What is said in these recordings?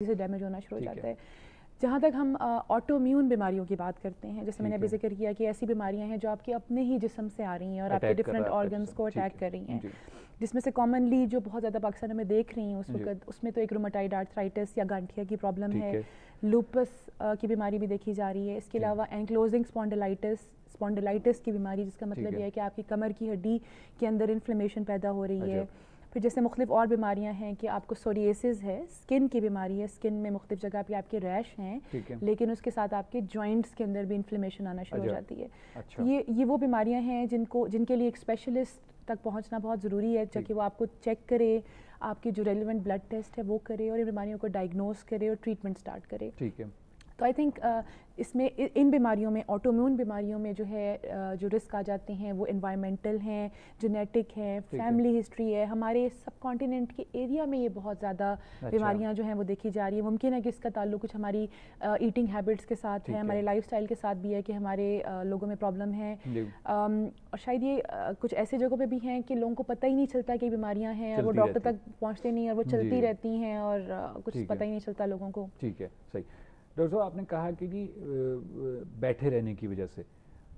سے ڈیمیج ہونا شروع ہو جاتا ہے. جہاں تک ہم آٹو امیون بیماریوں کی بات کرتے ہیں، جیسے میں نے ابھی ذکر کیا کہ ایسی بیماریاں ہیں جو آپ کے اپنے ہی جسم سے آ رہی ہیں اور آپ کے ڈفرینٹ آرگنس کو اٹیک کر رہی ہیں، جس میں سے کامنلی جو بہت زیادہ پاکستان میں دیکھ رہی ہیں اس وقت، اس میں تو ایک رومیٹائڈ آرتھرائٹس یا گانٹھیا کی پرابلم ہے، لوپس کی بیماری بھی دیکھی جا رہی ہے. اس کے علاوہ اینکلوزنگ اسپونڈلائٹس کی بیماری، جس کا مطلب یہ ہے کہ آپ کی کمر کی ہڈی کے اندر انفلیمیشن پیدا ہو رہی ہے. پھر جیسے مختلف اور بیماریاں ہیں کہ آپ کو سوریسز ہے، اسکن کی بیماری ہے، اسکن میں مختلف جگہ پہ آپ کے ریش ہیں، لیکن اس کے ساتھ آپ کے جوائنٹس کے اندر بھی انفلیمیشن آنا شروع ہو جاتی ہے. یہ وہ بیماریاں ہیں جن کے لیے ایک اسپیشلسٹ تک پہنچنا بہت ضروری ہے، تاکہ وہ آپ کو چیک کرے، آپ کی جو ریلیونٹ بلڈ ٹیسٹ ہے وہ کرے اور ان بیماریوں کو ڈائگنوز کرے اور ٹریٹمنٹ سٹارٹ کرے. تو آئی تھنک اس میں ان بیماریوں میں، آٹو امیون بیماریوں میں جو ہے جو رسک آ جاتے ہیں وہ انوائرمنٹل ہیں، جینیٹک ہیں، فیملی ہسٹری ہے. ہمارے سب کانٹیننٹ کے ایریا میں یہ بہت زیادہ بیماریاں جو ہیں وہ دیکھی جا رہی ہیں. ممکن ہے کہ اس کا تعلق کچھ ہماری ایٹنگ ہیبٹس کے ساتھ ہے، ہمارے لائف سٹائل کے ساتھ بھی ہے کہ ہمارے لوگوں میں پرابلم ہے، اور شاید یہ کچھ ایسے جگہوں پہ بھی ہیں کہ لوگوں کو پتہ ہی نہیں چلتا کہ بیماریاں ہیں اور وہ ڈاکٹر تک پہنچتے نہیں اور وہ چلتی رہتی ہیں اور کچھ پتہ ہی نہیں چلتا لوگوں کو. ٹھیک ہے، صحیح. ڈاکٹر صاحب آپ نے کہا کہ جی بیٹھے رہنے کی وجہ سے،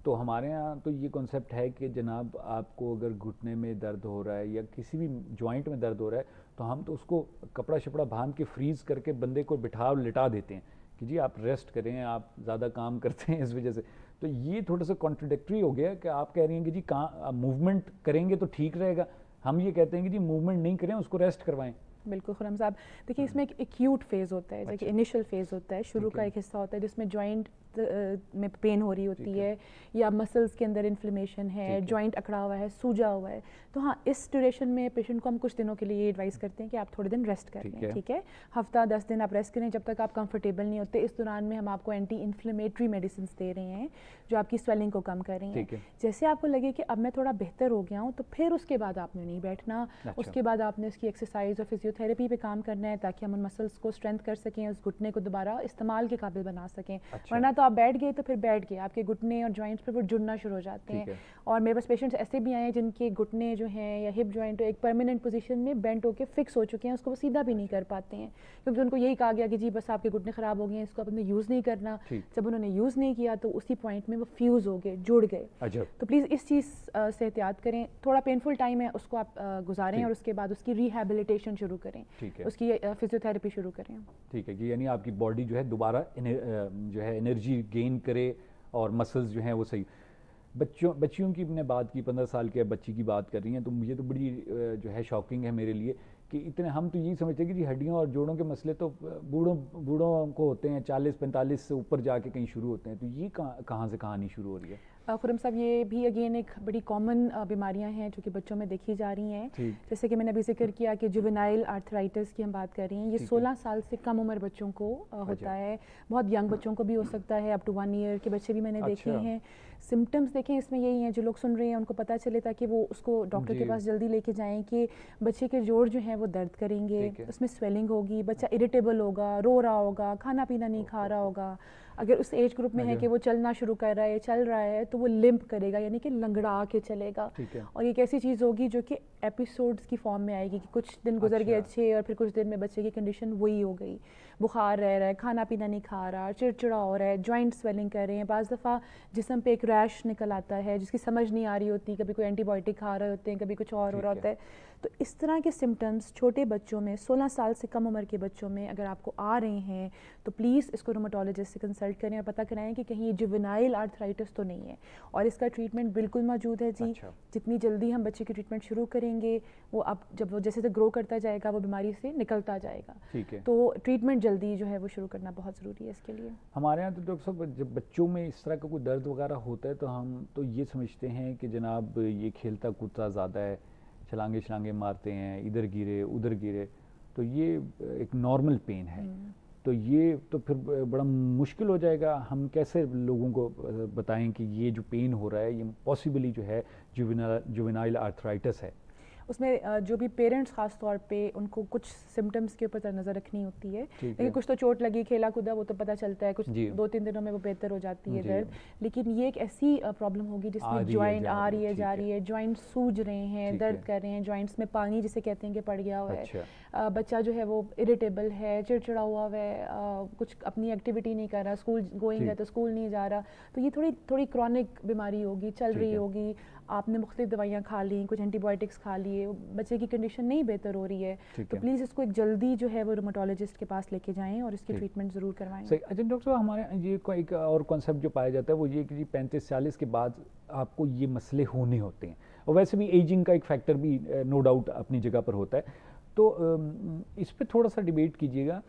تو ہمارے یہاں تو یہ کنسیپٹ ہے کہ جناب آپ کو اگر گھٹنے میں درد ہو رہا ہے یا کسی بھی جوائنٹ میں درد ہو رہا ہے تو ہم تو اس کو کپڑا شپڑا باندھ کے فریز کر کے بندے کو بٹھا لٹا دیتے ہیں کہ جی آپ ریسٹ کریں، آپ زیادہ کام کرتے ہیں اس وجہ سے. تو یہ تھوڑا سا کانٹرڈکٹری ہو گیا کہ آپ کہہ رہی ہیں کہ جی موومنٹ کریں گے تو ٹھیک رہے گا، ہم یہ کہتے ہیں کہ جی موومنٹ نہیں کریں، اس کو ریسٹ کروائیں. بالکل خرم صاحب، دیکھیے اس میں ایک ایکیوٹ فیز ہوتا ہے، دیکھیے انیشل فیز ہوتا ہے، شروع کا ایک حصہ ہوتا ہے جس میں جوائنٹ میں پین ہو رہی ہوتی ہے یا مسلس کے اندر انفلیمیشن ہے، جوائنٹ اکڑا ہوا ہے، سوجا ہوا ہے. تو ہاں اس ڈیوریشن میں پیشنٹ کو ہم کچھ دنوں کے لیے یہ ایڈوائز کرتے ہیں کہ آپ تھوڑے دن ریسٹ کر لیں، ٹھیک ہے، ہفتہ 10 دن آپ ریسٹ کریں جب تک آپ کمفرٹیبل نہیں ہوتے. اس دوران میں ہم آپ کو اینٹی انفلیمیٹری میڈیسنس دے رہے ہیں جو آپ کی سویلنگ کو کم کر رہی ہیں. جیسے آپ کو لگے کہ اب میں تھوڑا بہتر ہو گیا ہوں تو پھر اس کے بعد آپ نے نہیں بیٹھنا، اس کے بعد آپ نے اس کی ایکسرسائز اور فزیوتھیراپی پہ کام کرنا ہے تاکہ ہم ان مسلس کو اسٹرینتھ کر سکیں، اس گھٹنے کو دوبارہ استعمال کے قابل بنا سکیں. ورنہ تو آپ بیٹھ گئے تو پھر بیٹھ گئے، آپ کے گھٹنے اور جوائنٹس پہ وہ جڑنا شروع ہو جاتے ہیں. اور میرے پاس پیشنٹس ایسے بھی آئے ہیں جن کے گھٹنے جو ہیں یا ہپ جوائنٹ ایک پرماننٹ پوزیشن میں بینٹ ہو کے فکس ہو چکے ہیں، اس کو وہ سیدھا بھی نہیں کر پاتے ہیں کیونکہ ان کو یہی کہا گیا کہ جی بس آپ کے گھٹنے خراب ہو گئے ہیں، اس کو آپ نے یوز نہیں کرنا. جب انہوں نے یوز نہیں کیا تو اسی پوائنٹ میں وہ فیوز ہو گئے، جڑ گئے. تو پلیز اس چیز سے احتیاط کریں. تھوڑا پینفل ٹائم ہے، اس کو آپ گزاریں اور اس کے بعد اس کی ریہیبلیٹیشن شروع کریں، اس کی فزیوتھیراپی شروع کریں. ٹھیک ہے، یعنی آپ کی باڈی جو ہے دوبارہ جو ہے انرجی گین کرے اور مسلز جو ہیں وہ صحیح. بچیوں کی نے بات کی، 15 سال کے بچی کی بات کر رہی ہیں، تو مجھے تو بڑی جو ہے شاکنگ ہے میرے لیے کہ اتنے ہم تو یہی سمجھتے ہیں کہ جی ہڈیوں اور جوڑوں کے مسئلے تو بوڑھوں کو ہوتے ہیں، 40-45 سے اوپر جا کے کہیں شروع ہوتے ہیں. تو یہ کہاں سے کہانی شروع ہو رہی ہے؟ خرم صاحب یہ بھی اگین ایک بڑی کامن بیماریاں ہیں جو کہ بچوں میں دیکھی جا رہی ہیں. جیسے کہ میں نے ابھی ذکر کیا کہ جوینائل آرتھرائٹس کی ہم بات کر رہی ہیں، یہ 16 سال سے کم عمر بچوں کو ہوتا ہے. بہت ینگ بچوں کو بھی ہو سکتا ہے، اپ ٹو 1 ایئر کے بچے بھی میں نے دیکھے ہیں. سمٹمز دیکھیں اس میں یہی ہیں، جو لوگ سن رہے ہیں ان کو پتہ چلے تاکہ وہ اس کو ڈاکٹر کے پاس جلدی لے کے جائیں کہ بچے کے جوڑ جو ہیں وہ درد کریں گے، اس میں سویلنگ ہوگی، بچہ اریٹیبل ہوگا، رو رہا ہوگا، کھانا پینا نہیں کھا رہا ہوگا. اگر اس ایج گروپ میں ہے کہ وہ چلنا شروع کر رہا ہے، چل رہا ہے، تو وہ لمپ کرے گا، یعنی کہ لنگڑا کے چلے گا. اور یہ ایک ایسی چیز ہوگی جو کہ ایپیسوڈز کی فارم میں آئے گی کہ کچھ دن گزر گئے اچھے اور پھر کچھ دن میں بچے کی کنڈیشن وہی ہو گئی، بخار رہ رہا ہے، کھانا پینا نہیں کھا رہا، چڑچڑا ہو رہا ہے، جوائنٹ سویلنگ کر رہے ہیں. بعض دفعہ جسم پہ ایک ریش نکل آتا ہے جس کی سمجھ نہیں آ رہی ہوتی، کبھی کوئی اینٹی بایوٹک کھا رہے ہوتے ہیں، کبھی کچھ اور ہو رہا ہوتا ہے. تو اس طرح کے سمٹمز چھوٹے بچوں میں، 16 سال سے کم عمر کے بچوں میں اگر آپ کو آ رہے ہیں تو پلیز اس کو رومیٹولوجسٹ سے کنسلٹ کریں اور پتہ کرائیں کہ کہیں یہ جوینائل آرتھرائٹس تو نہیں ہے. اور اس کا ٹریٹمنٹ بالکل موجود ہے جی. جتنی جلدی ہم بچے کی ٹریٹمنٹ شروع کریں گے وہ اب جب وہ جیسے گرو کرتا جائے گا وہ بیماری سے نکلتا جائے گا. تو ٹریٹمنٹ جلدی جو ہے وہ شروع کرنا بہت ضروری ہے اس کے لیے. ہمارے یہاں تو ڈاکٹر صاحب جب بچوں میں اس طرح کا کوئی درد وغیرہ ہوتا ہے تو ہم تو یہ سمجھتے ہیں کہ جناب یہ کھیلتا کودتا زیادہ ہے، چھلانگے مارتے ہیں، ادھر گرے ادھر گرے، تو یہ ایک نارمل پین ہے. تو یہ تو پھر بڑا مشکل ہو جائے گا. ہم کیسے لوگوں کو بتائیں کہ یہ جو پین ہو رہا ہے یہ پاسبلی جو ہے جوینائل آرتھرائٹس ہے؟ اس میں جو بھی پیرنٹس خاص طور پہ ان کو کچھ سمٹمس کے اوپر نظر رکھنی ہوتی ہے. لیکن کچھ تو چوٹ لگی, کھیلا کودا, وہ تو پتہ چلتا ہے, کچھ 2-3 دنوں میں وہ بہتر ہو جاتی ہے درد. لیکن یہ ایک ایسی پرابلم ہوگی جس میں جوائنٹ آ رہی ہے جا رہی ہے, جوائنٹ سوج رہے ہیں, درد کر رہے ہیں, جوائنٹس میں پانی جسے کہتے ہیں کہ پڑ گیا ہوا ہے, بچہ جو ہے وہ اریٹیبل ہے, چڑچڑا ہوا ہے, کچھ اپنی ایکٹیویٹی نہیں کر رہا, اسکول گوئنگ ہے تو اسکول نہیں جا رہا, تو یہ تھوڑی کرونک بیماری ہوگی, چل رہی ہوگی, آپ نے مختلف دوائیاں کھا لیں, کچھ اینٹی بائیوٹکس کھا لیے, بچے کی کنڈیشن نہیں بہتر ہو رہی ہے, تو پلیز اس کو ایک جلدی جو ہے وہ رومیٹولوجسٹ کے پاس لے کے جائیں اور اس کی ٹریٹمنٹ ضرور کوائیں. صحیح. اچھا ڈاکٹر صاحب, ہمارے یہ ایک اور کانسیپٹ جو پایا جاتا ہے وہ یہ کہ جی 35-40 کے بعد آپ کو یہ مسئلے ہونے ہوتے ہیں, اور ویسے بھی ایجنگ کا ایک فیکٹر بھی نو ڈاؤٹ اپنی جگہ پر ہوتا ہے, تو اس پہ تھوڑا سا ڈیبیٹ کیجیے گا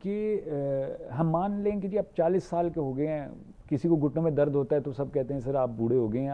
کہ ہم مان لیں کہ جی اب 40 سال کے ہو گئے ہیں, کسی کو گھٹنوں میں درد ہوتا ہے تو سب کہتے ہیں سر آپ بوڑھے ہو گئے ہیں,